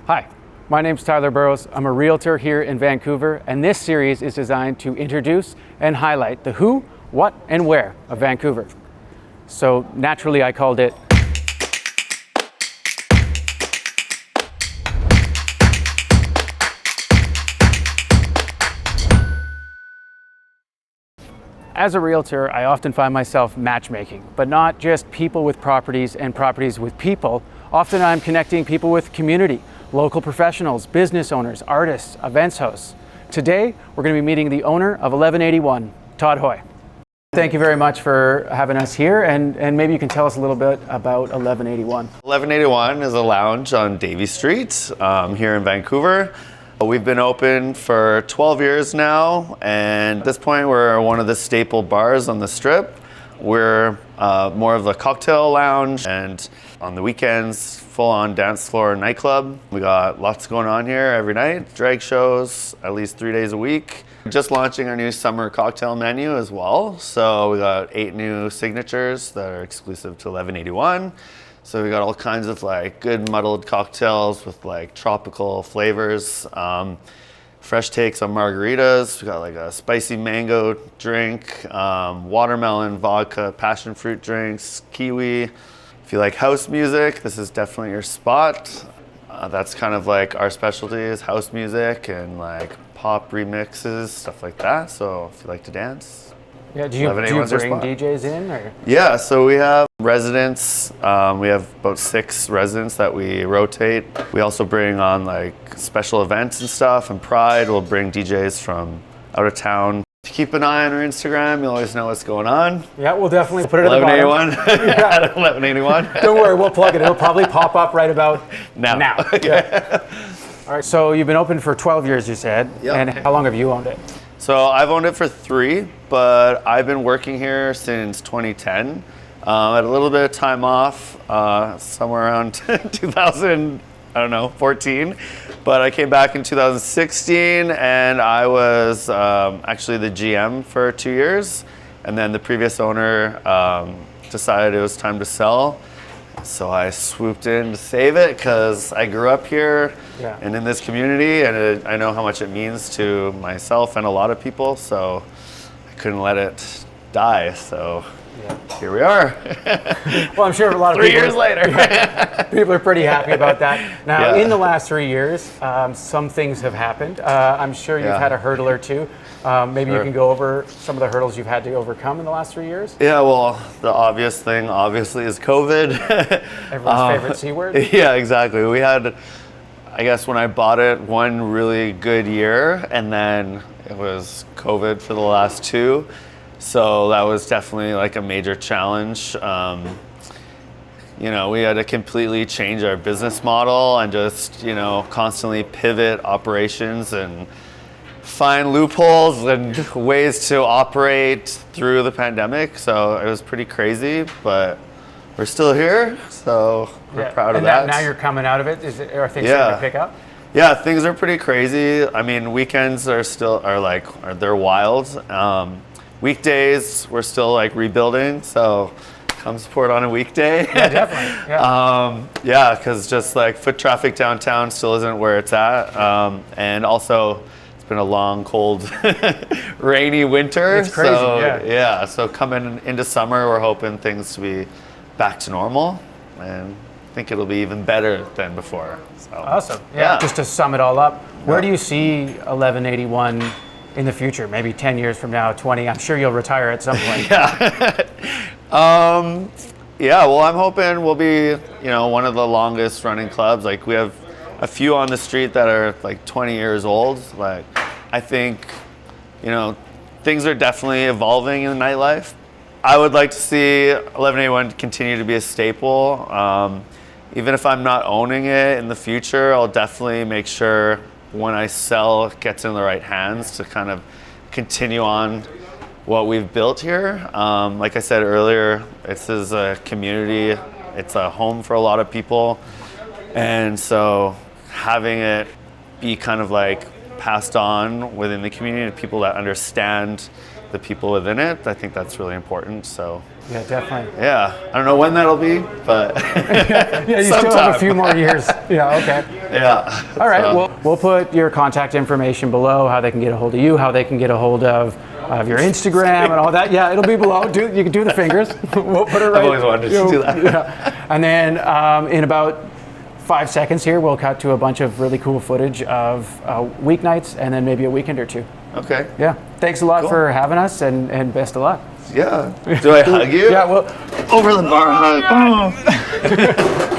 Hi, my name's Tyler Burrows. I'm a realtor here in Vancouver, and this series is designed to introduce and highlight the who, what, and where of Vancouver. So naturally, I called it As a realtor, I often find myself matchmaking, but not just people with properties and properties with people. Often I'm connecting people with community, local professionals, business owners, artists, events hosts. Today, we're going to be meeting the owner of 1181, Todd Hoy. Thank you very much for having us here, and maybe you can tell us a little bit about 1181. 1181 is a lounge on Davie Street here in Vancouver. We've been open for 12 years now, and at this point we're one of the staple bars on the Strip. We're more of a cocktail lounge, and on the weekends, full-on dance floor nightclub. We got lots going on here every night, drag shows at least 3 days a week. Just launching our new summer cocktail menu as well. So we got 8 new signatures that are exclusive to 1181. So we got all kinds of like good muddled cocktails with like tropical flavors, fresh takes on margaritas. We got like a spicy mango drink, watermelon, vodka, passion fruit drinks, kiwi. If you like house music, this is definitely your spot. That's kind of like our specialty is house music and like pop remixes, stuff like that. So if you like to dance. Yeah, do you bring DJs in? Or? Yeah, so we have residents. We have about 6 residents that we rotate. We also bring on like special events and stuff, and Pride will bring DJs from out of town. If you keep an eye on our Instagram, you'll always know what's going on. Yeah, we'll definitely put it at the bottom. 1181 at 1181. Don't worry, we'll plug it. It'll probably pop up right about now. Yeah. All right, so you've been open for 12 years, you said. Yep. And how long have you owned it? So I've owned it for 3, but I've been working here since 2010. I had a little bit of time off, somewhere around 2014. But I came back in 2016, and I was actually the GM for 2 years. And then the previous owner decided it was time to sell. So I swooped in to save it because I grew up here and in this community, and I know how much it means to myself and a lot of people, so I couldn't let it die. So here we are. Well, I'm sure a lot of 3 years later. People are pretty happy about that. Now, in the last 3 years, some things have happened. I'm sure you've had a hurdle or two. Maybe you can go over some of the hurdles you've had to overcome in the last 3 years? Yeah, well, the obvious thing, obviously, is COVID. Everyone's favorite C word? Yeah, exactly. We had, I guess, when I bought it, 1 really good year, and then it was COVID for the last 2. So that was definitely like a major challenge. You know, we had to completely change our business model and just, you know, constantly pivot operations and find loopholes and ways to operate through the pandemic. So it was pretty crazy, but we're still here. So we're proud of that. Now you're coming out of it. Are things starting to pick up? Yeah, things are pretty crazy. I mean, weekends are they're wild. Weekdays, we're still like rebuilding, so come support on a weekday. Yeah, definitely. Yeah, because just like foot traffic downtown still isn't where it's at. And also, it's been a long, cold, rainy winter. It's crazy, so, so coming into summer, we're hoping things to be back to normal, and I think it'll be even better than before. So, awesome. Yeah. Just to sum it all up, where do you see 1181 in the future, maybe 10 years from now, 20? I'm sure you'll retire at some point. Well, I'm hoping we'll be, you know, one of the longest running clubs. Like, we have a few on the street that are like 20 years old. Like, I think, you know, things are definitely evolving in the nightlife. I would like to see 1181 continue to be a staple. Even if I'm not owning it in the future, I'll definitely make sure when I sell, it gets in the right hands to kind of continue on what we've built here. Like I said earlier, this is a community. It's a home for a lot of people. And so having it be kind of like passed on within the community to people that understand the people within it, I think that's really important. So yeah, definitely. Yeah, I don't know when that'll be, but yeah, you still have a few more years. Yeah, okay. Yeah. All right, So- well, we'll put your contact information below, how they can get a hold of you, how they can get a hold of your Instagram and all that. Yeah, it'll be below. You can do the fingers. We'll put it right. I've always wanted to do that. Yeah. And then in about 5 seconds here, we'll cut to a bunch of really cool footage of weeknights and then maybe a weekend or two. Okay. Yeah. Thanks a lot Cool. for having us and best of luck. Yeah. Do I hug you? Yeah, well, Over the bar hug. Oh.